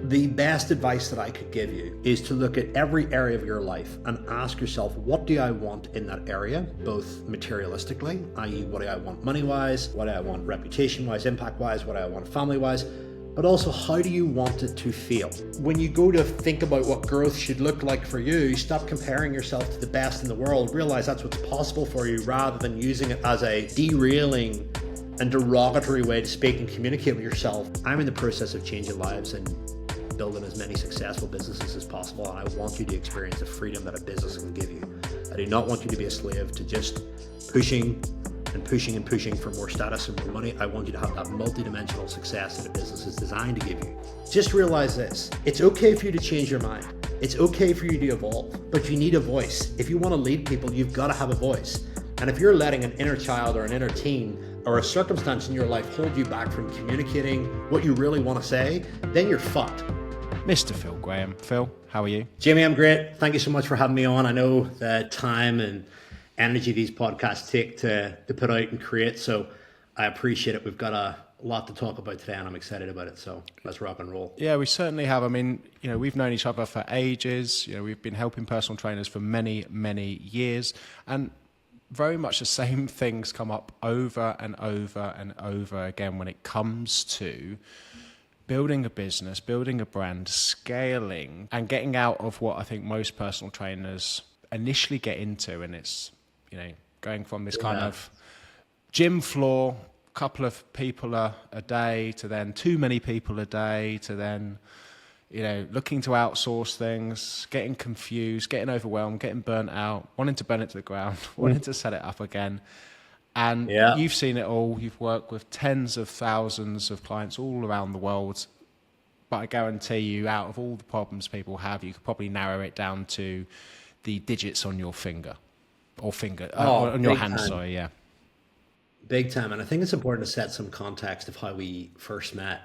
The best advice that I could give you is to look at every area of your life and ask yourself, what do I want in that area, both materialistically, i.e. what do I want money-wise, what do I want reputation-wise, impact-wise, what do I want family-wise, but also how do you want it to feel? When you go to think about what growth should look like for you, stop comparing yourself to the best in the world, realize that's what's possible for you rather than using it as a derailing and derogatory way to speak and communicate with yourself. I'm in the process of changing lives and building as many successful businesses as possible, and I want you to experience the freedom that a business can give you. I do not want you to be a slave to just pushing for more status and more money. I want you to have that multi-dimensional success that a business is designed to give you. Just realize this, it's okay for you to change your mind. It's okay for you to evolve, but you need a voice. If you want to lead people, you've got to have a voice. And if you're letting an inner child or an inner teen or a circumstance in your life hold you back from communicating what you really want to say, then you're fucked. Mr. Phil Graham. Phil, how are you? Jamie, I'm great. Thank you so much for having me on. I know the time and energy these podcasts take to put out and create, so I appreciate it. We've got a lot to talk about today and I'm excited about it, so let's rock and roll. Yeah, we certainly have. I mean, we've known each other for ages. We've been helping personal trainers for many, many years, and very much the same things come up over and over and over again when it comes to building a business, building a brand, scaling, and getting out of what I think most personal trainers initially get into. And it's, going from this kind of gym floor, couple of people a day, to then too many people a day, to then, looking to outsource things, getting confused, getting overwhelmed, getting burnt out, wanting to burn it to the ground, wanting to set it up again. And you've seen it all. You've worked with tens of thousands of clients all around the world. But I guarantee you, out of all the problems people have, you could probably narrow it down to the digits on your finger. Or on your hand, sorry, yeah. Big time. And I think it's important to set some context of how we first met.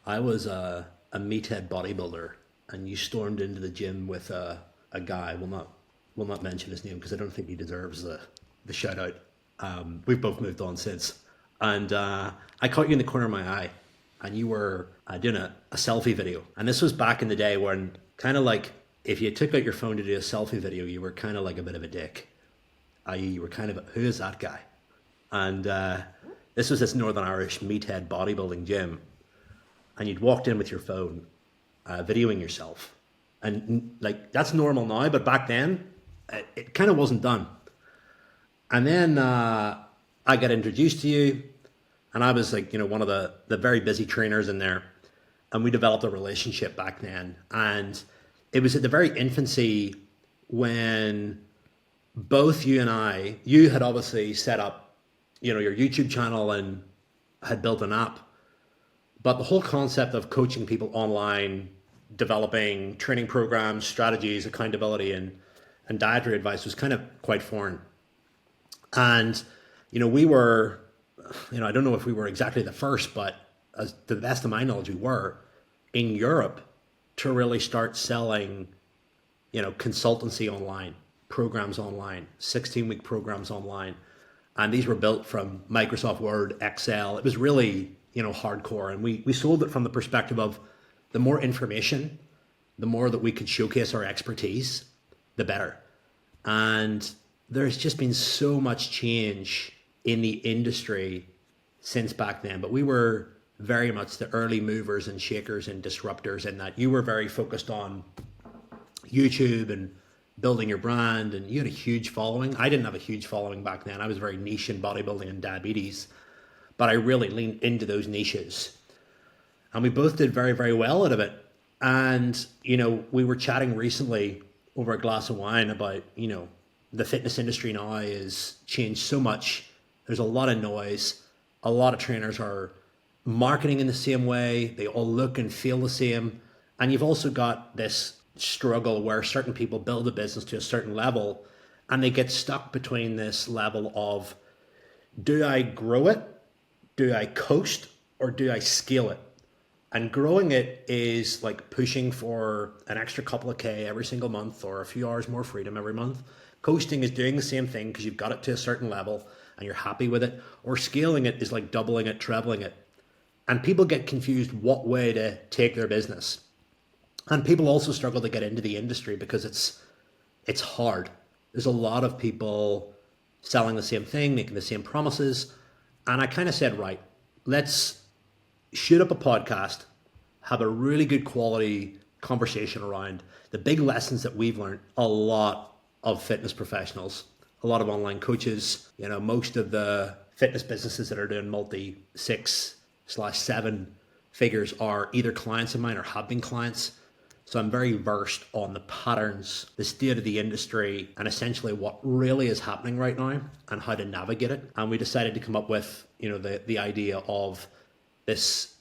I was a meathead bodybuilder, and you stormed into the gym with a guy. We'll not mention his name because I don't think he deserves the shout out. We've both moved on since. And I caught you in the corner of my eye, and you were doing a selfie video. And this was back in the day when kind of like if you took out your phone to do a selfie video, you were kind of like a bit of a dick. You were kind of, who is that guy? And this was this Northern Irish meathead bodybuilding gym. And you'd walked in with your phone, videoing yourself. And like, that's normal now, but back then, it kind of wasn't done. And then I got introduced to you, and I was like, one of the very busy trainers in there. And we developed a relationship back then. And it was at the very infancy when both you and you had obviously set up, your YouTube channel and had built an app. But the whole concept of coaching people online, developing training programs, strategies, accountability, and dietary advice was kind of quite foreign. And, we were, I don't know if we were exactly the first, but as to the best of my knowledge, we were in Europe to really start selling, consultancy online, programs online, 16-week programs online. And these were built from Microsoft Word, Excel. It was really, hardcore. And we sold it from the perspective of the more information, the more that we could showcase our expertise, the better. And there's just been so much change in the industry since back then. But we were very much the early movers and shakers and disruptors in that you were very focused on YouTube and building your brand, and you had a huge following. I didn't have a huge following back then. I was very niche in bodybuilding and diabetes, but I really leaned into those niches. And we both did very, very well out of it. And, we were chatting recently over a glass of wine about, the fitness industry now is changed so much. There's a lot of noise. A lot of trainers are marketing in the same way. They all look and feel the same. And you've also got this struggle where certain people build a business to a certain level and they get stuck between this level of, do I grow it? Do I coast? Or do I scale it? And growing it is like pushing for an extra couple of K every single month or a few hours more freedom every month. Coasting is doing the same thing because you've got it to a certain level and you're happy with it. Or scaling it is like doubling it, trebling it. And people get confused what way to take their business. And people also struggle to get into the industry because it's hard. There's a lot of people selling the same thing, making the same promises. And I kind of said, right, let's shoot up a podcast, have a really good quality conversation around the big lessons that we've learned. A lot of fitness professionals, a lot of online coaches, most of the fitness businesses that are doing multi 6/7 figures are either clients of mine or have been clients. So I'm very versed on the patterns, the state of the industry, and essentially what really is happening right now and how to navigate it. And we decided to come up with, the idea of this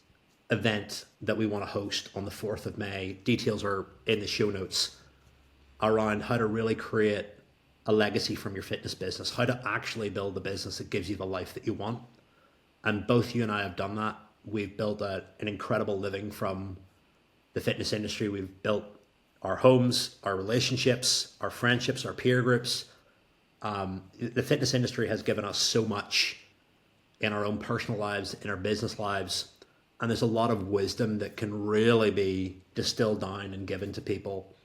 event that we want to host on the 4th of May. Details are in the show notes around how to really create a legacy from your fitness business, how to actually build the business that gives you the life that you want. And both you and I have done that. We've built an incredible living from the fitness industry. We've built our homes, our relationships, our friendships, our peer groups. The fitness industry has given us so much in our own personal lives, in our business lives. And there's a lot of wisdom that can really be distilled down and given to people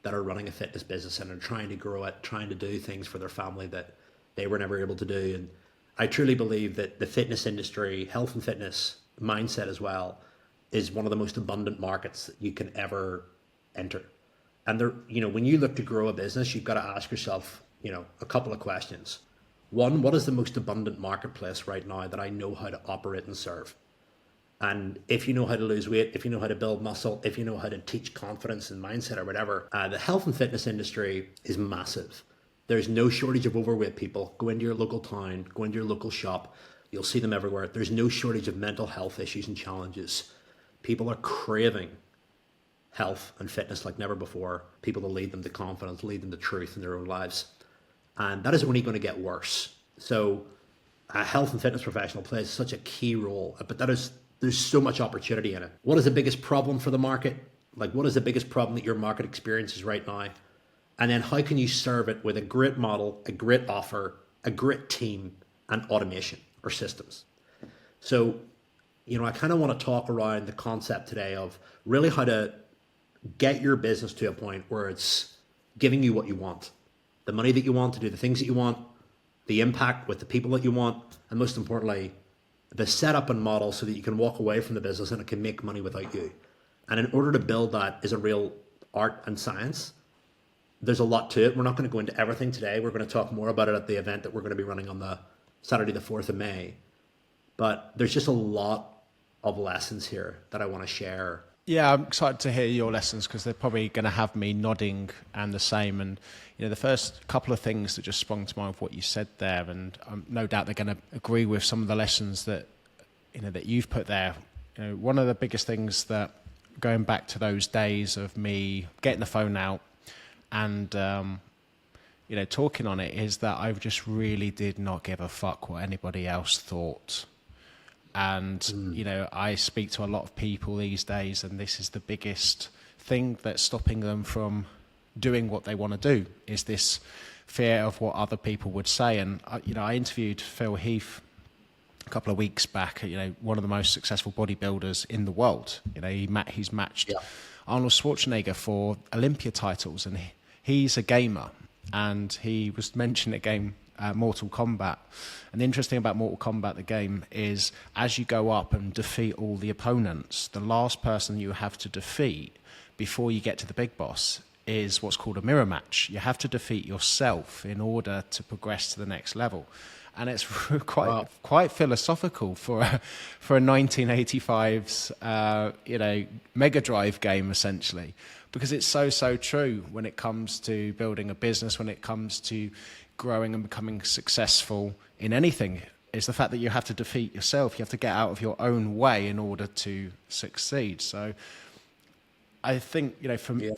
that are running a fitness business and are trying to grow it, trying to do things for their family that they were never able to do. And I truly believe that the fitness industry, health and fitness mindset as well, is one of the most abundant markets that you can ever enter. And there, when you look to grow a business, you've got to ask yourself, a couple of questions. One, what is the most abundant marketplace right now that I know how to operate and serve? And if you know how to lose weight, if you know how to build muscle, if you know how to teach confidence and mindset or whatever, the health and fitness industry is massive. There's no shortage of overweight people. Go into your local town, go into your local shop. You'll see them everywhere. There's no shortage of mental health issues and challenges. People are craving health and fitness like never before. People to lead them to confidence, lead them to truth in their own lives. And that is only going to get worse. So a health and fitness professional plays such a key role, but there's so much opportunity in it. What is the biggest problem for the market? Like, what is the biggest problem that your market experiences right now? And then how can you serve it with a great model, a great offer, a great team, and automation or systems? So, I kind of want to talk around the concept today of really how to get your business to a point where it's giving you what you want, the money that you want to do the things that you want, the impact with the people that you want, and most importantly, the setup and model so that you can walk away from the business and it can make money without you. And in order to build that is a real art and science. There's a lot to it. We're not going to go into everything today. We're going to talk more about it at the event that we're going to be running on the Saturday, the 4th of May. But there's just a lot of lessons here that I want to share. Yeah, I'm excited to hear your lessons because they're probably going to have me nodding and the same. And, the first couple of things that just sprung to mind of what you said there, and no doubt they're going to agree with some of the lessons that, that you've put there. One of the biggest things that, going back to those days of me getting the phone out and, talking on it, is that I just really did not give a fuck what anybody else thought. And, I speak to a lot of people these days, and this is the biggest thing that's stopping them from doing what they want to do, is this fear of what other people would say. And, I interviewed Phil Heath a couple of weeks back, one of the most successful bodybuilders in the world. He's matched Arnold Schwarzenegger for Olympia titles, and he's a gamer. And he was mentioning a game, Mortal Kombat. And the interesting about Mortal Kombat, the game, is as you go up and defeat all the opponents, the last person you have to defeat before you get to the big boss is what's called a mirror match. You have to defeat yourself in order to progress to the next level. And it's quite philosophical for a 1985's Mega Drive game, essentially, because it's so true when it comes to building a business, when it comes to growing and becoming successful in anything, is the fact that you have to defeat yourself. You have to get out of your own way in order to succeed. So I think,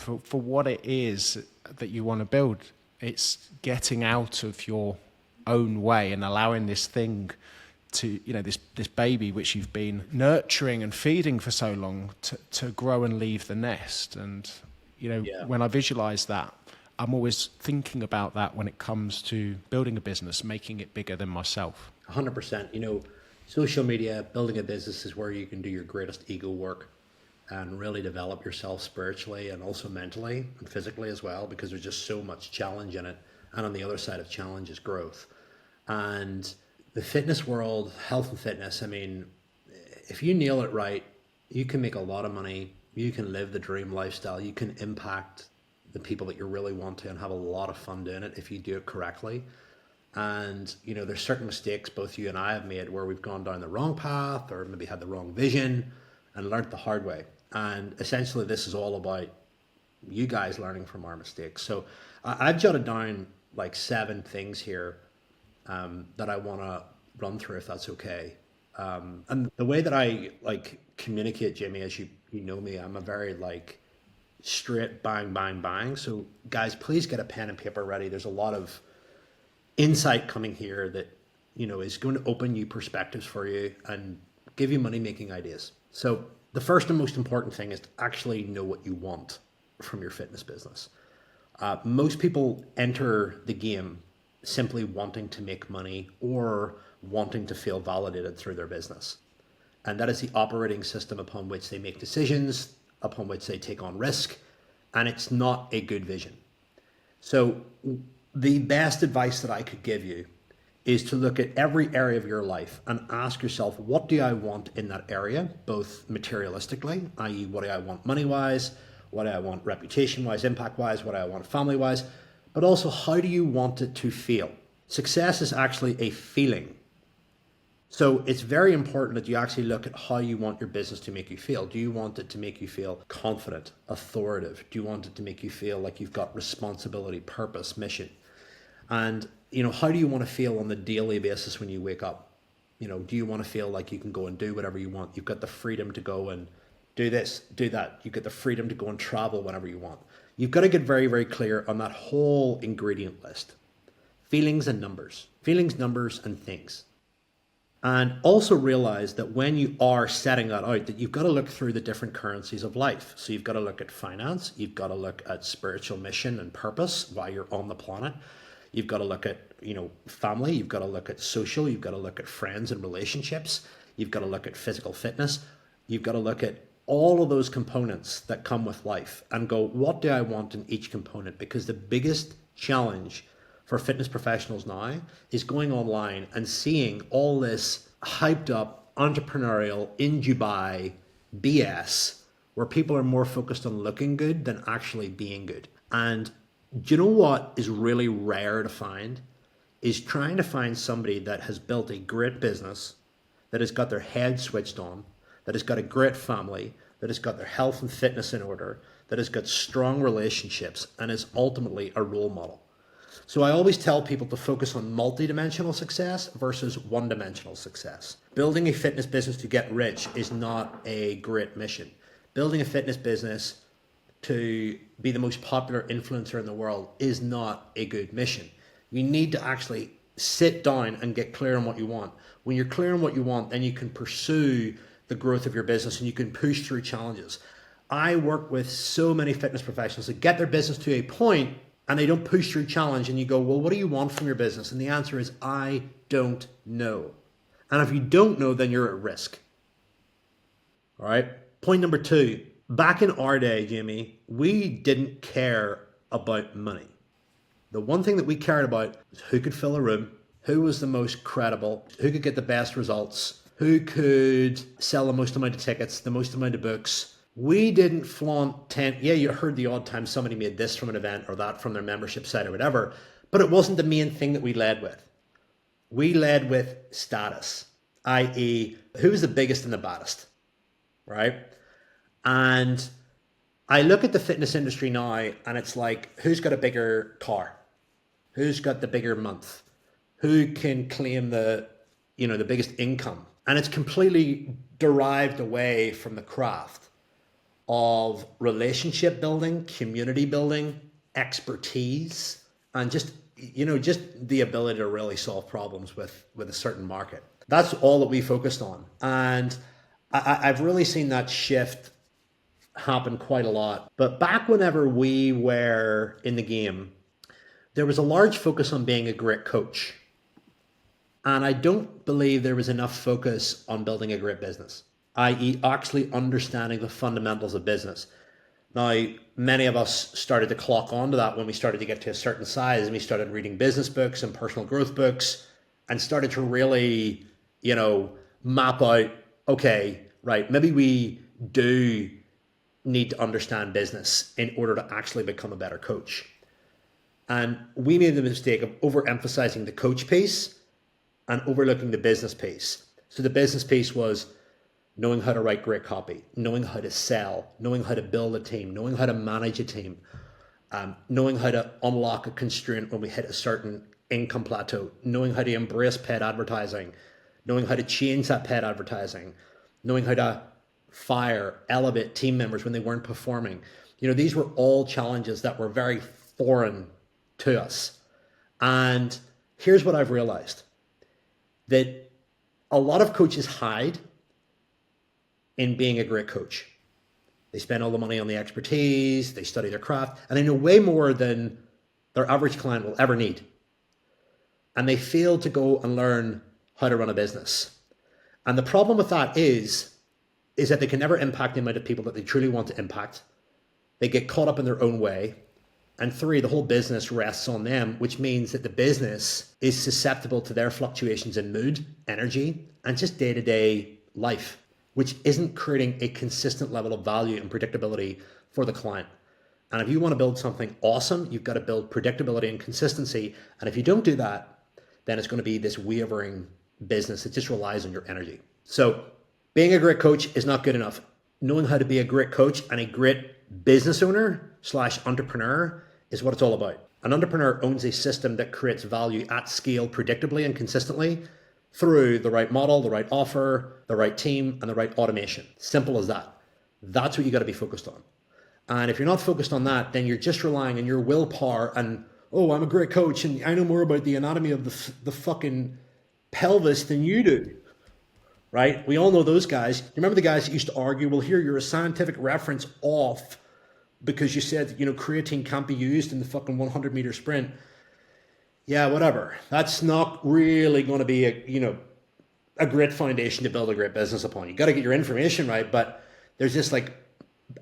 for what it is that you want to build, it's getting out of your own way and allowing this thing to, this baby which you've been nurturing and feeding for so long to grow and leave the nest. And, when I visualize that, I'm always thinking about that when it comes to building a business, making it bigger than myself. 100%. Social media, building a business is where you can do your greatest ego work. and really develop yourself spiritually and also mentally and physically as well, because there's just so much challenge in it. And on the other side of challenge is growth. And the fitness world, health and fitness, I mean, if you nail it right, you can make a lot of money. You can live the dream lifestyle. You can impact the people that you really want to and have a lot of fun doing it if you do it correctly. And, you know, there's certain mistakes both you and I have made where we've gone down the wrong path or maybe had the wrong vision and learned the hard way. And essentially this is all about you guys learning from our mistakes. So I've jotted down like 7 things here that I want to run through, if that's okay. And the way that I like communicate, Jimmy, as you know me, I'm a very like straight bang, bang, bang. So guys, please get a pen and paper ready. There's a lot of insight coming here that, you know, is going to open new perspectives for you and give you money making ideas. So the first and most important thing is to actually know what you want from your fitness business. Most people enter the game simply wanting to make money or wanting to feel validated through their business. And that is the operating system upon which they make decisions, upon which they take on risk, and it's not a good vision. So the best advice that I could give you is to look at every area of your life and ask yourself, what do I want in that area, both materialistically, i.e. what do I want money-wise, what do I want reputation-wise, impact-wise, what do I want family-wise, but also how do you want it to feel? Success is actually a feeling. So it's very important that you actually look at how you want your business to make you feel. Do you want it to make you feel confident, authoritative? Do you want it to make you feel like you've got responsibility, purpose, mission? And, you know, how do you want to feel on the daily basis when you wake up? You know, do you want to feel like you can go and do whatever you want? You've got the freedom to go and do this, do that. You've got the freedom to go and travel whenever you want. You've got to get very, very clear on that whole ingredient list. Feelings and numbers. Feelings, numbers, and things. And also realize that when you are setting that out, that you've got to look through the different currencies of life. So you've got to look at finance, you've got to look at spiritual mission and purpose while you're on the planet. You've got to look at, you know, family, you've got to look at social, you've got to look at friends and relationships, you've got to look at physical fitness, you've got to look at all of those components that come with life and go, what do I want in each component? Because the biggest challenge for fitness professionals now is going online and seeing all this hyped up entrepreneurial in Dubai BS where people are more focused on looking good than actually being good. And do you know what is really rare to find? Is trying to find somebody that has built a great business, that has got their head switched on, that has got a great family, that has got their health and fitness in order, that has got strong relationships, and is ultimately a role model. So I always tell people to focus on multidimensional success versus one-dimensional success. Building a fitness business to get rich is not a great mission. Building a fitness business to be the most popular influencer in the world is not a good mission. You need to actually sit down and get clear on what you want. When you're clear on what you want, then you can pursue the growth of your business and you can push through challenges. I work with so many fitness professionals that get their business to a point and they don't push through challenge, and you go, well, what do you want from your business? And the answer is, I don't know. And if you don't know, then you're at risk. All right. Point number 2, back in our day, Jamie, we didn't care about money. The one thing that we cared about was who could fill a room, who was the most credible, who could get the best results, who could sell the most amount of tickets, the most amount of books. We didn't flaunt 10. Yeah, you heard the odd time somebody made this from an event or that from their membership site or whatever, but it wasn't the main thing that we led with. We led with status, i.e. who's the biggest and the baddest, right? And I look at the fitness industry now and it's like, who's got a bigger car? Who's got the bigger month? Who can claim the biggest income? And it's completely derived away from the craft of relationship building, community building, expertise, and just the ability to really solve problems with a certain market. That's all that we focused on. And I've really seen that shift happen quite a lot. But back whenever we were in the game, there was a large focus on being a great coach. And I don't believe there was enough focus on building a great business. i.e. actually understanding the fundamentals of business. Now, many of us started to clock onto that when we started to get to a certain size and we started reading business books and personal growth books and started to really, map out, okay, right, maybe we do need to understand business in order to actually become a better coach. And we made the mistake of overemphasizing the coach piece and overlooking the business piece. So the business piece was knowing how to write great copy, knowing how to sell, knowing how to build a team, knowing how to manage a team, knowing how to unlock a constraint when we hit a certain income plateau, knowing how to embrace paid advertising, knowing how to change that paid advertising, knowing how to fire, elevate team members when they weren't performing. These were all challenges that were very foreign to us. And here's what I've realized, that a lot of coaches hide in being a great coach. They spend all the money on the expertise, they study their craft, and they know way more than their average client will ever need. And they fail to go and learn how to run a business. And the problem with that is that they can never impact the amount of people that they truly want to impact. They get caught up in their own way. And 3, the whole business rests on them, which means that the business is susceptible to their fluctuations in mood, energy, and just day-to-day life, which isn't creating a consistent level of value and predictability for the client. And if you want to build something awesome, you've got to build predictability and consistency. And if you don't do that, then it's going to be this wavering business that just relies on your energy. So being a great coach is not good enough. Knowing how to be a great coach and a great business owner / entrepreneur is what it's all about. An entrepreneur owns a system that creates value at scale predictably and consistently through the right model, the right offer, the right team, and the right automation. Simple as that. That's what you got to be focused on. And if you're not focused on that, then you're just relying on your willpower and, oh, I'm a great coach and I know more about the anatomy of the fucking pelvis than you do. Right? We all know those guys. You remember the guys that used to argue, well, here, you're a scientific reference off because you said, creatine can't be used in the fucking 100-meter sprint. Yeah, whatever. That's not really going to be a great foundation to build a great business upon. You got to get your information right, but there's just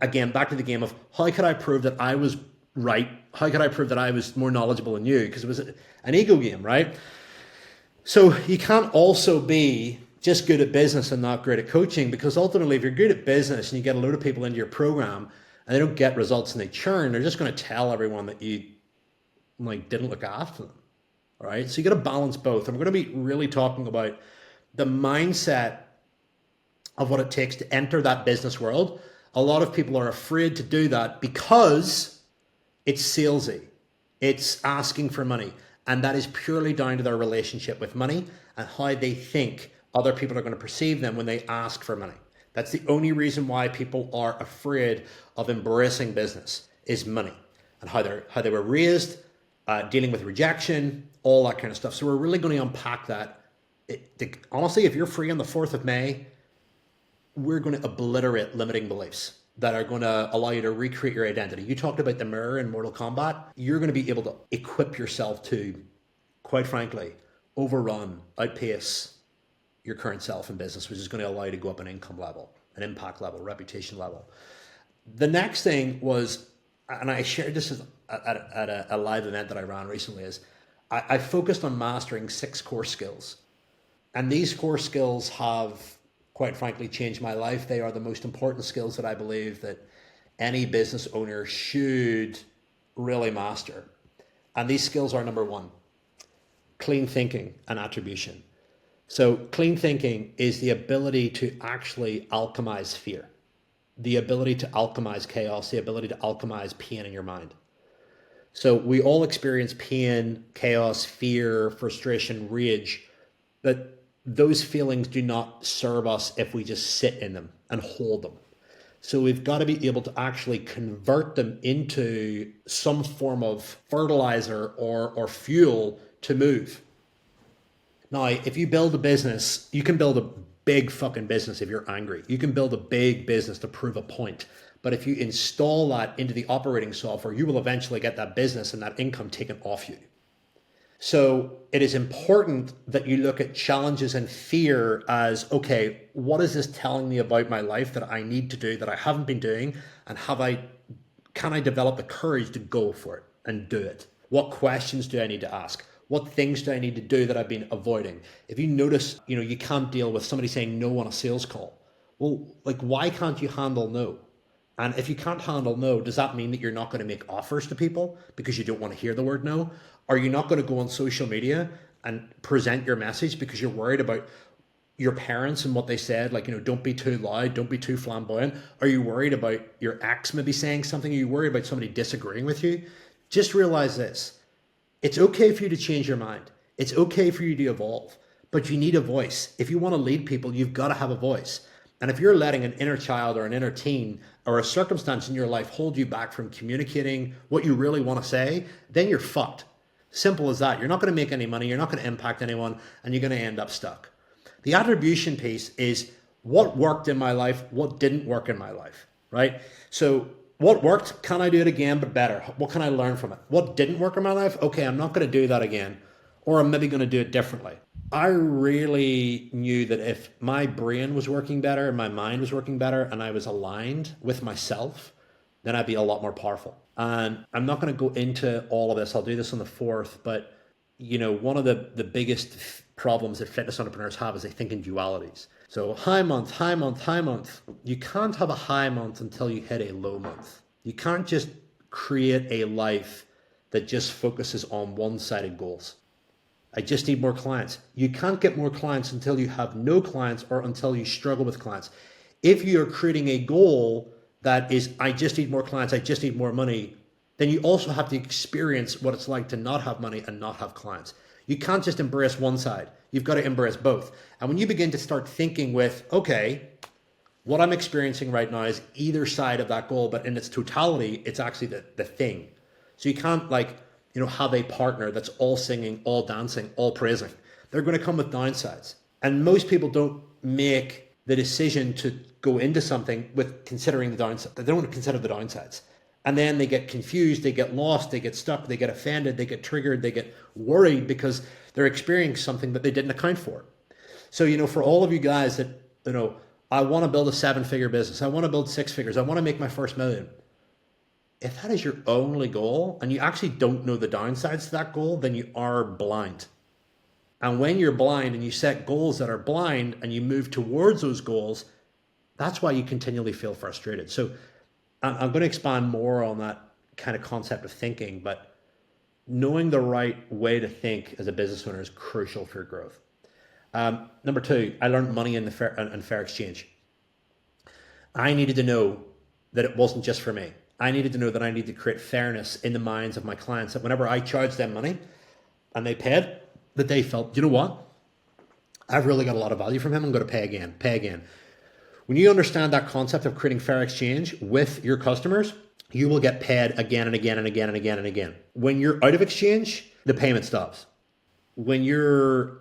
again, back to the game of how could I prove that I was right? How could I prove that I was more knowledgeable than you? Because it was an ego game, right? So you can't also be just good at business and not great at coaching, because ultimately if you're good at business and you get a load of people into your program and they don't get results and they churn, they're just going to tell everyone that you didn't look after them. All right. So you got to balance both. And we're going to be really talking about the mindset of what it takes to enter that business world. A lot of people are afraid to do that because it's salesy. It's asking for money. And that is purely down to their relationship with money and how they think other people are going to perceive them when they ask for money. That's the only reason why people are afraid of embracing business, is money and how they were raised, dealing with rejection, all that kind of stuff. So we're really going to unpack that. Honestly, if you're free on the 4th of May, we're going to obliterate limiting beliefs that are going to allow you to recreate your identity. You talked about the mirror in Mortal Kombat. You're going to be able to equip yourself to, quite frankly, overrun, outpace your current self in business, which is going to allow you to go up an income level, an impact level, reputation level. The next thing was, and I shared this at a live event that I ran recently, is I focused on mastering 6 core skills. And these core skills have, quite frankly, changed my life. They are the most important skills that I believe that any business owner should really master. And these skills are: number 1, clean thinking and attribution. So clean thinking is the ability to actually alchemize fear, the ability to alchemize chaos, the ability to alchemize pain in your mind. So we all experience pain, chaos, fear, frustration, rage, but those feelings do not serve us if we just sit in them and hold them. So we've got to be able to actually convert them into some form of fertilizer or fuel to move. Now, if you build a business, you can build a big fucking business if you're angry. You can build a big business to prove a point. But if you install that into the operating software, you will eventually get that business and that income taken off you. So it is important that you look at challenges and fear as, okay, what is this telling me about my life that I need to do that I haven't been doing? And can I develop the courage to go for it and do it? What questions do I need to ask? What things do I need to do that I've been avoiding? If you notice, you can't deal with somebody saying no on a sales call. Well, like, why can't you handle no? And if you can't handle no, does that mean that you're not going to make offers to people because you don't want to hear the word no? Are you not going to go on social media and present your message because you're worried about your parents and what they said, like, don't be too loud, don't be too flamboyant? Are you worried about your ex maybe saying something? Are you worried about somebody disagreeing with you? Just realize this. It's okay for you to change your mind. It's okay for you to evolve, but you need a voice. If you want to lead people, you've got to have a voice. And if you're letting an inner child or an inner teen or a circumstance in your life hold you back from communicating what you really want to say, then you're fucked. Simple as that. You're not going to make any money. You're not going to impact anyone, and you're going to end up stuck. The attribution piece is what worked in my life, what didn't work in my life, right? So what worked, can I do it again, but better? What can I learn from it? What didn't work in my life? Okay, I'm not going to do that again, or I'm maybe going to do it differently. I really knew that if my brain was working better and my mind was working better and I was aligned with myself, then I'd be a lot more powerful. And I'm not going to go into all of this. I'll do this on the 4th, but one of the biggest problems that fitness entrepreneurs have is they think in dualities. So high month, high month, high month. You can't have a high month until you hit a low month. You can't just create a life that just focuses on one-sided goals. I just need more clients. You can't get more clients until you have no clients or until you struggle with clients. If you're creating a goal that is, I just need more clients, I just need more money, then you also have to experience what it's like to not have money and not have clients. You can't just embrace one side. You've got to embrace both. And when you begin to start thinking with, okay, what I'm experiencing right now is either side of that goal, but in its totality, it's actually the thing. So you can't have a partner that's all singing, all dancing, all praising. They're going to come with downsides. And most people don't make the decision to go into something with considering the downside. They don't consider the downsides. And then they get confused, they get lost, they get stuck, they get offended, they get triggered, they get worried because they're experiencing something that they didn't account for. So, for all of you guys that, I want to build a 7-figure business, I want to build 6 figures, I want to make my first million. If that is your only goal and you actually don't know the downsides to that goal, then you are blind. And when you're blind and you set goals that are blind and you move towards those goals, that's why you continually feel frustrated. So I'm going to expand more on that kind of concept of thinking, but knowing the right way to think as a business owner is crucial for growth. Number 2, I learned money in fair exchange. I needed to know that it wasn't just for me. I needed to know that I needed to create fairness in the minds of my clients, that whenever I charged them money and they paid, that they felt, you know what? I've really got a lot of value from him. I'm going to pay again. When you understand that concept of creating fair exchange with your customers, you will get paid again and again and again and again and again. When you're out of exchange, the payment stops. When you're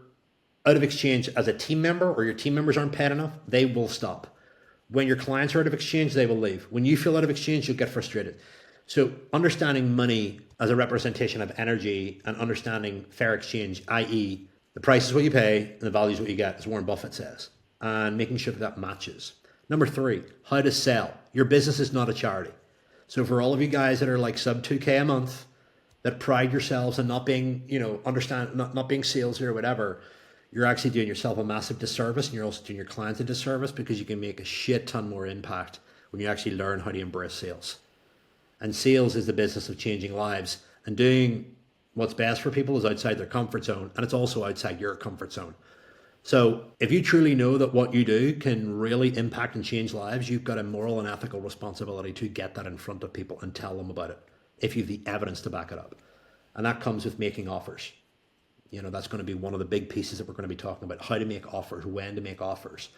out of exchange as a team member or your team members aren't paid enough, they will stop. When your clients are out of exchange, they will leave. When you feel out of exchange, you'll get frustrated. So understanding money as a representation of energy and understanding fair exchange, i.e. the price is what you pay and the value is what you get, as Warren Buffett says, and making sure that that matches. Number 3, how to sell. Your business is not a charity. So for all of you guys that are like sub 2K a month, that pride yourselves in not being, not being salesy or whatever, you're actually doing yourself a massive disservice, and you're also doing your clients a disservice, because you can make a shit ton more impact when you actually learn how to embrace sales. And sales is the business of changing lives, and doing what's best for people is outside their comfort zone, and it's also outside your comfort zone. So if you truly know that what you do can really impact and change lives, you've got a moral and ethical responsibility to get that in front of people and tell them about it, if you have the evidence to back it up. And that comes with making offers. That's going to be one of the big pieces that we're going to be talking about: how to make offers, when to make offers.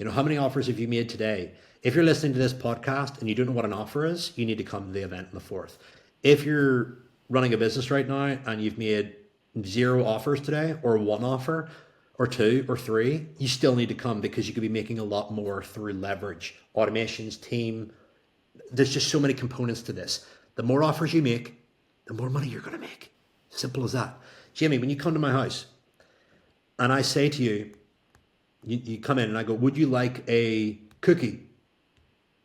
How many offers have you made today? If you're listening to this podcast and you don't know what an offer is, you need to come to the event on the 4th. If you're running a business right now and you've made 0 offers today, or 1 offer, or 2 or 3, you still need to come, because you could be making a lot more through leverage, automations, team. There's just so many components to this. The more offers you make, the more money you're going to make. Simple as that. Jamie, when you come to my house and I say to you, you come in and I go, would you like a cookie?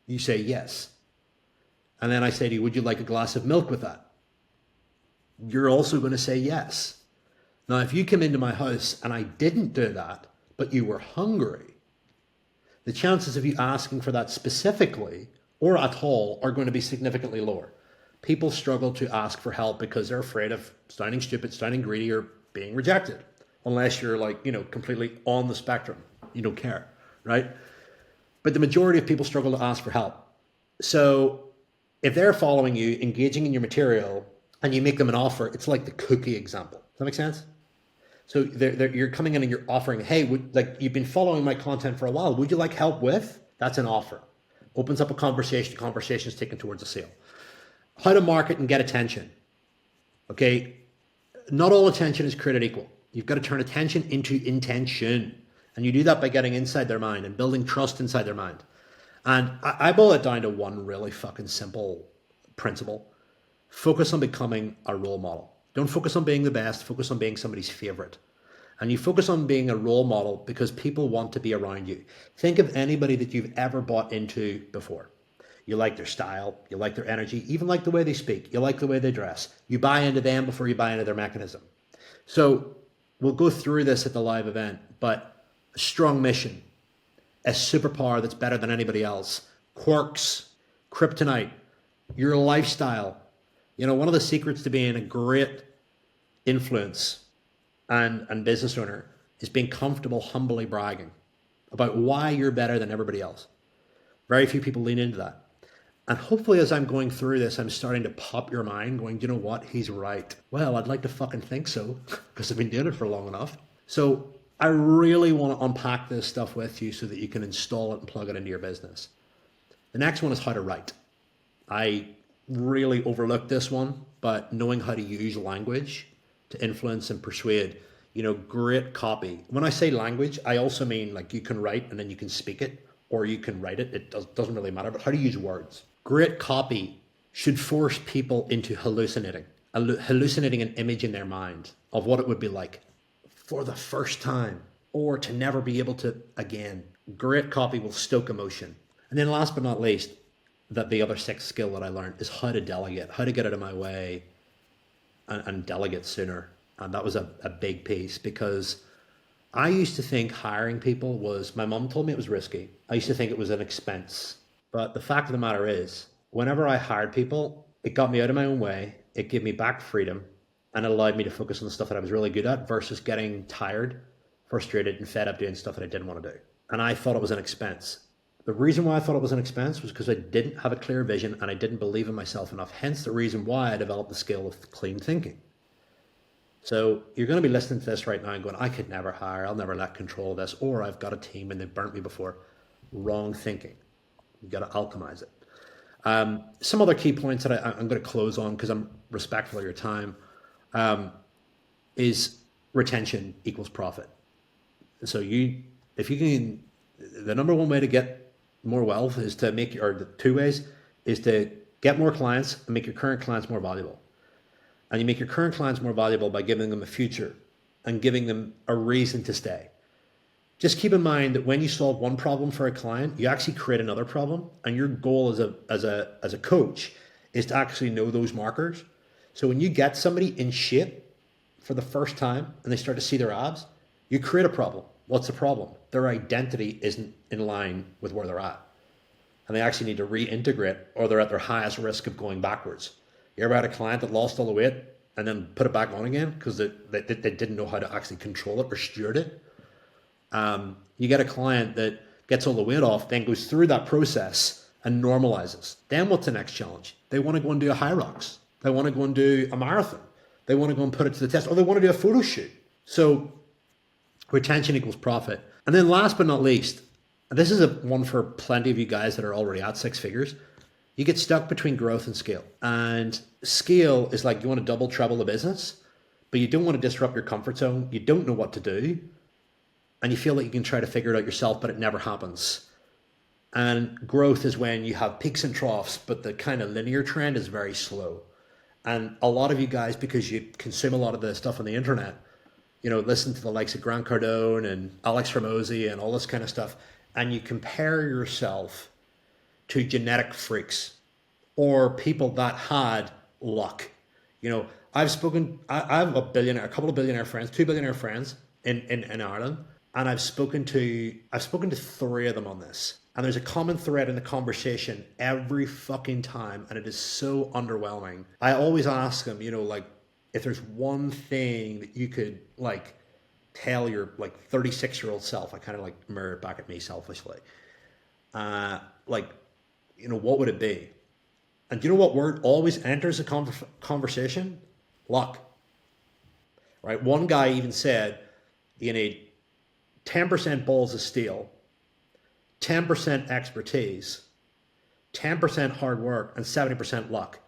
You say yes. And then I say to you, would you like a glass of milk with that? You're also going to say yes. Now, if you come into my house and I didn't do that, but you were hungry, the chances of you asking for that specifically or at all are going to be significantly lower. People struggle to ask for help because they're afraid of sounding stupid, sounding greedy, or being rejected. Unless you're like, completely on the spectrum. You don't care, right? But the majority of people struggle to ask for help. So if they're following you, engaging in your material, and you make them an offer, it's like the cookie example. Does that make sense? So you're coming in and you're offering, hey, you've been following my content for a while. Would you like help with? That's an offer. Opens up a conversation. Conversation is taken towards a sale. How to market and get attention. Okay, not all attention is created equal. You've got to turn attention into intention. And you do that by getting inside their mind and building trust inside their mind. And I boil it down to one really fucking simple principle. Focus on becoming a role model. Don't focus on being the best. Focus on being somebody's favorite. And you focus on being a role model because people want to be around you. Think of anybody that you've ever bought into before. You like their style, you like their energy, even like the way they speak, you like the way they dress. You buy into them before you buy into their mechanism. So we'll go through this at the live event, but a strong mission, a superpower that's better than anybody else, quirks, kryptonite, your lifestyle. One of the secrets to being a great influence and business owner is being comfortable humbly bragging about why you're better than everybody else. Very few people lean into that. And hopefully as I'm going through this, I'm starting to pop your mind going, you know what? He's right. Well, I'd like to fucking think so because I've been doing it for long enough. So I really want to unpack this stuff with you so that you can install it and plug it into your business. The next one is how to write. I really overlooked this one, but knowing how to use language to influence and persuade, great copy. When I say language, I also mean like you can write and then you can speak it, or you can write it. It doesn't really matter, but how to use words. Great copy should force people into hallucinating an image in their mind of what it would be like for the first time or to never be able to again. Great copy will stoke emotion. And then last but not least, the other sixth skill that I learned is how to delegate, how to get out of my way and delegate sooner. And that was a big piece because I used to think hiring people my mom told me it was risky. I used to think it was an expense. But the fact of the matter is, whenever I hired people, it got me out of my own way. It gave me back freedom and it allowed me to focus on the stuff that I was really good at versus getting tired, frustrated, and fed up doing stuff that I didn't want to do. And I thought it was an expense. The reason why I thought it was an expense was because I didn't have a clear vision and I didn't believe in myself enough. Hence the reason why I developed the skill of clean thinking. So you're going to be listening to this right now and going, I could never hire, I'll never let control of this, or I've got a team and they've burnt me before. Wrong thinking. You've got to alchemize it. Some other key points that I'm going to close on because I'm respectful of your time is retention equals profit. So if you can, the number one way to get more wealth is to the two ways is to get more clients and make your current clients more valuable. And you make your current clients more valuable by giving them a future and giving them a reason to stay. Just keep in mind that when you solve one problem for a client, you actually create another problem. And your goal as a coach is to actually know those markers. So when you get somebody in shape for the first time and they start to see their abs, you create a problem. What's the problem? Their identity isn't in line with where they're at. And they actually need to reintegrate or they're at their highest risk of going backwards. You ever had a client that lost all the weight and then put it back on again because they didn't know how to actually control it or steward it? You get a client that gets all the weight off, then goes through that process and normalizes. Then what's the next challenge? They want to go and do a high rocks. They want to go and do a marathon. They want to go and put it to the test, or they want to do a photo shoot. So retention equals profit. And then last but not least, and this is one for plenty of you guys that are already at six figures, you get stuck between growth and scale. And scale is like you want to double, treble the business, but you don't want to disrupt your comfort zone. You don't know what to do. And you feel like you can try to figure it out yourself, but it never happens. And growth is when you have peaks and troughs, but the kind of linear trend is very slow. And a lot of you guys, because you consume a lot of the stuff on the internet, listen to the likes of Grant Cardone and Alex Hormozy and all this kind of stuff, and you compare yourself to genetic freaks or people that had luck. I have a couple of billionaire friends, 2 billionaire friends in Ireland, and I've spoken to three of them on this. And there's a common thread in the conversation every fucking time, and it is so underwhelming. I always ask them, like, if there's one thing that you could like tell your like 36-year-old self, I kind of like mirror it back at me selfishly. Like, what would it be? And do you know what word always enters a conversation? Luck. Right? One guy even said you need 10% balls of steel, 10% expertise, 10% hard work, and 70% luck.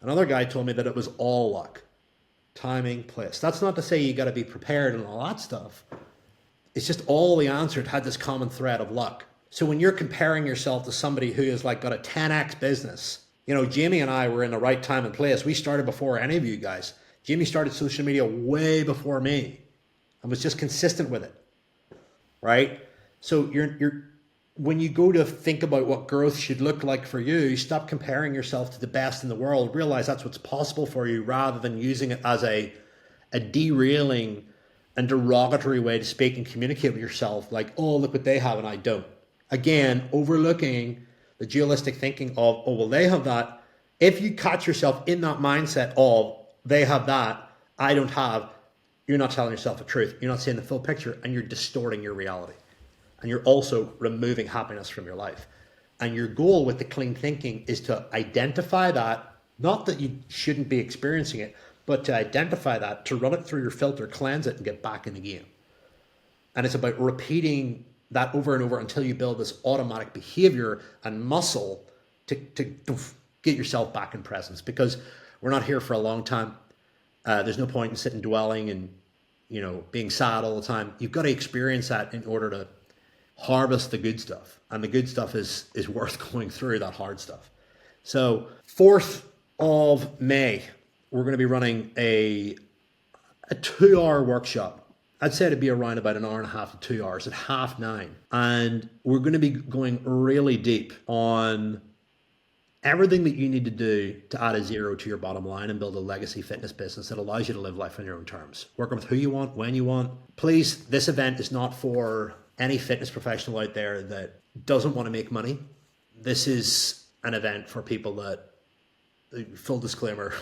Another guy told me that it was all luck. Timing, place. That's not to say you got to be prepared and all that stuff. It's just all the answer had this common thread of luck. So when you're comparing yourself to somebody who has like got a 10x business, Jamie and I were in the right time and place. We started before any of you guys. Jamie started social media way before me and was just consistent with it, right? So when you go to think about what growth should look like for you, stop comparing yourself to the best in the world. Realize that's what's possible for you rather than using it as a derailing and derogatory way to speak and communicate with yourself. Like, oh, look what they have and I don't. Again, overlooking the dualistic thinking of, oh, well, they have that. If you catch yourself in that mindset of they have that, I don't have, you're not telling yourself the truth. You're not seeing the full picture and you're distorting your reality. And you're also removing happiness from your life. And your goal with the clean thinking is to identify that, not that you shouldn't be experiencing it, but to identify that, to run it through your filter, cleanse it, and get back in the game. And it's about repeating that over and over until you build this automatic behavior and muscle to get yourself back in presence. Because we're not here for a long time. There's no point in sitting dwelling and being sad all the time. You've got to experience that in order to harvest the good stuff, and the good stuff is worth going through that hard stuff. So 4th of May, we're going to be running a 2-hour workshop. I'd say it'd be around about an hour and a half to 2 hours at 9:30. And we're going to be going really deep on everything that you need to do to add a zero to your bottom line and build a legacy fitness business that allows you to live life on your own terms. Working with who you want, when you want. Please, this event is not for any fitness professional out there that doesn't want to make money. This is an event for people that, full disclaimer,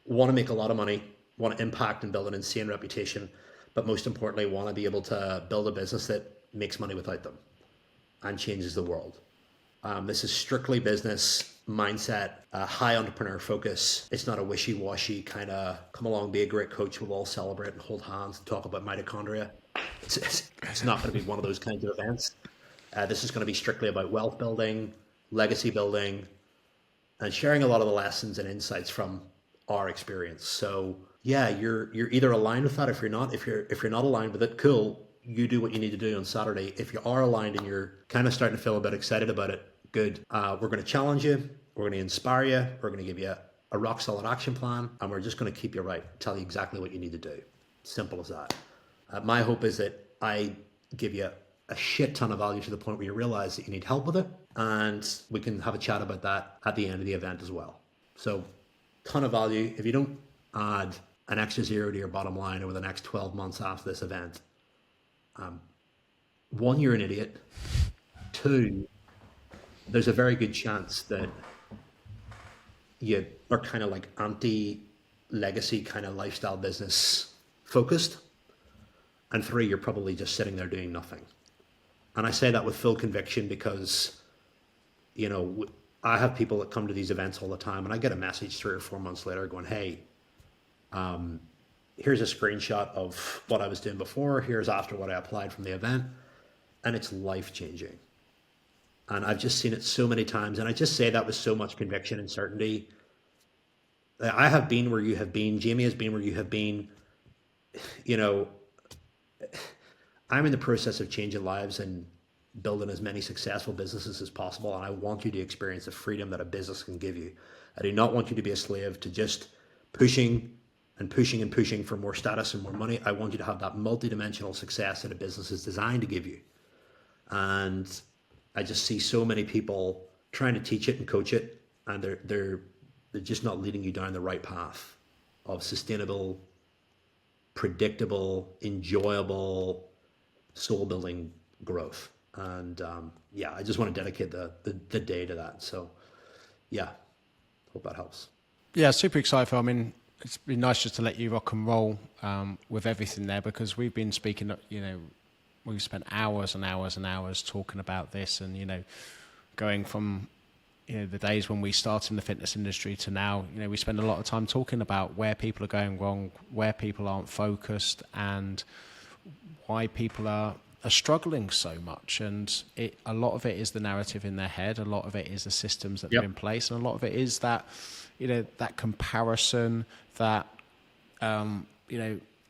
want to make a lot of money, want to impact and build an insane reputation, but most importantly, want to be able to build a business that makes money without them and changes the world. This is strictly business mindset, high entrepreneur focus. It's not a wishy-washy kind of come along, be a great coach, we'll all celebrate and hold hands and talk about mitochondria. It's not going to be one of those kinds of events. This is going to be strictly about wealth building, legacy building, and sharing a lot of the lessons and insights from our experience. So yeah, you're either aligned with that. If you're not aligned with it, cool. You do what you need to do on Saturday. If you are aligned and you're kind of starting to feel a bit excited about it, good. We're going to challenge you. We're going to inspire you. We're going to give you a rock solid action plan, and we're just going to keep you right, tell you exactly what you need to do. Simple as that. My hope is that I give you a shit ton of value to the point where you realize that you need help with it, and we can have a chat about that at the end of the event as well. So, ton of value. If you don't add an extra zero to your bottom line over the next 12 months after this event, 1, you're an idiot. 2, there's a very good chance that you are kind of like anti-legacy kind of lifestyle business focused. And 3, you're probably just sitting there doing nothing. And I say that with full conviction because, I have people that come to these events all the time and I get a message 3 or 4 months later going, hey, here's a screenshot of what I was doing before. Here's after what I applied from the event. And it's life-changing. And I've just seen it so many times. And I just say that with so much conviction and certainty. I have been where you have been. Jamie has been where you have been. I'm in the process of changing lives and building as many successful businesses as possible. And I want you to experience the freedom that a business can give you. I do not want you to be a slave to just pushing and pushing and pushing for more status and more money. I want you to have that multidimensional success that a business is designed to give you. And I just see so many people trying to teach it and coach it, and they're just not leading you down the right path of sustainable, predictable, enjoyable, soul building growth. And yeah, I just want to dedicate the day to that. So yeah, hope that helps. Yeah, super excited, Phil. I mean, it's been nice just to let you rock and roll with everything there, because we've been speaking, we've spent hours and hours and hours talking about this, and, going from, the days when we started in the fitness industry to now, we spend a lot of time talking about where people are going wrong, where people aren't focused, and why people are struggling so much. And a lot of it is the narrative in their head. A lot of it is the systems that are in place. And a lot of it is that, that comparison, that,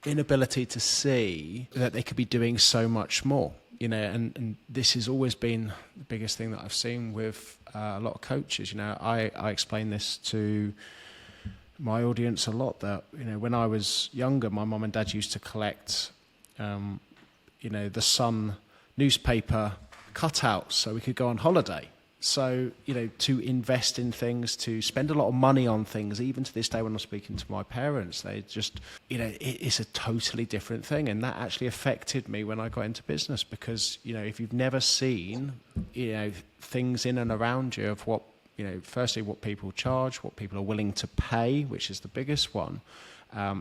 inability to see that they could be doing so much more, and this has always been the biggest thing that I've seen with a lot of coaches. I explain this to my audience a lot, that, when I was younger, my mum and dad used to collect, the Sun newspaper cutouts so we could go on holiday. So, to invest in things, to spend a lot of money on things, even to this day when I'm speaking to my parents, they just, it's a totally different thing. And that actually affected me when I got into business, because, if you've never seen, things in and around you of what, firstly, what people charge, what people are willing to pay, which is the biggest one,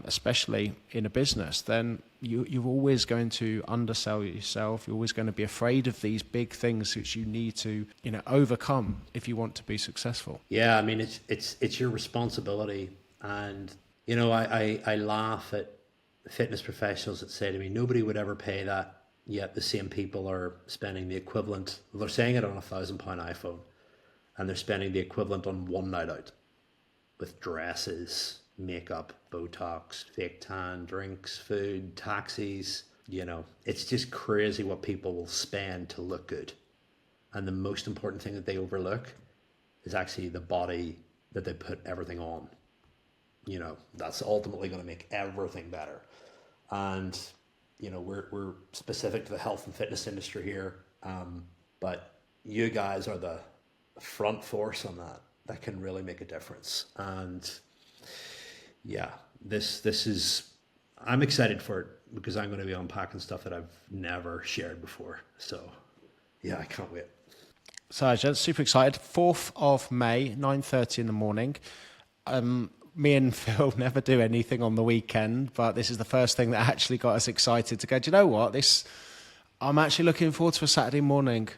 especially in a business, then you're always going to undersell yourself. You're always going to be afraid of these big things which you need to, overcome if you want to be successful. Yeah, I mean, it's your responsibility. And, I laugh at fitness professionals that say to me, nobody would ever pay that, yet the same people are spending the equivalent. Well, they're saying it on £1,000 iPhone, and they're spending the equivalent on one night out with dresses, makeup, Botox, fake tan, drinks, food, taxis. It's just crazy what people will spend to look good. And the most important thing that they overlook is actually the body that they put everything on. That's ultimately going to make everything better. And, we're specific to the health and fitness industry here. But you guys are the front force on that can really make a difference. And yeah, this is, I'm excited for it, because I'm going to be unpacking stuff that I've never shared before. So yeah, I can't wait. So just super excited. 4th of May, 9:30 in the morning. Me and Phil never do anything on the weekend, but this is the first thing that actually got us excited to go, do you know what? I'm actually looking forward to a Saturday morning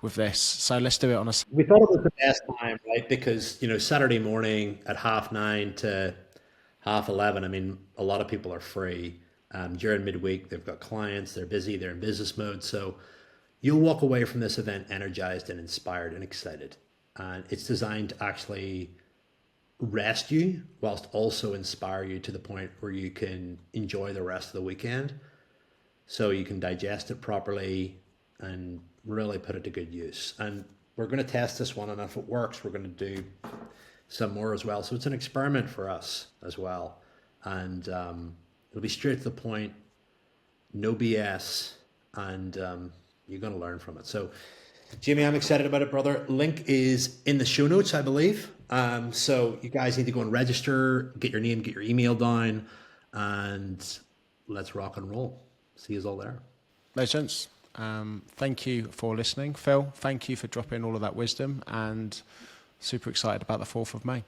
with this. So let's do it on a... We thought it was the best time, right? Because, Saturday morning at 9:30 to 11:30, I mean, a lot of people are free. During midweek, they've got clients, they're busy, they're in business mode. So you'll walk away from this event energized and inspired and excited. And it's designed to actually rest you whilst also inspire you to the point where you can enjoy the rest of the weekend, so you can digest it properly and really put it to good use. And we're going to test this one, and if it works, we're going to do some more as well. So it's an experiment for us as well. And it'll be straight to the point, no BS, and you're going to learn from it. So Jamie, I'm excited about it, brother. Link is in the show notes, I believe. So you guys need to go and register, get your name, get your email down, and let's rock and roll. See you all there. Legends. Thank you for listening. Phil, thank you for dropping all of that wisdom, and super excited about the 4th of May.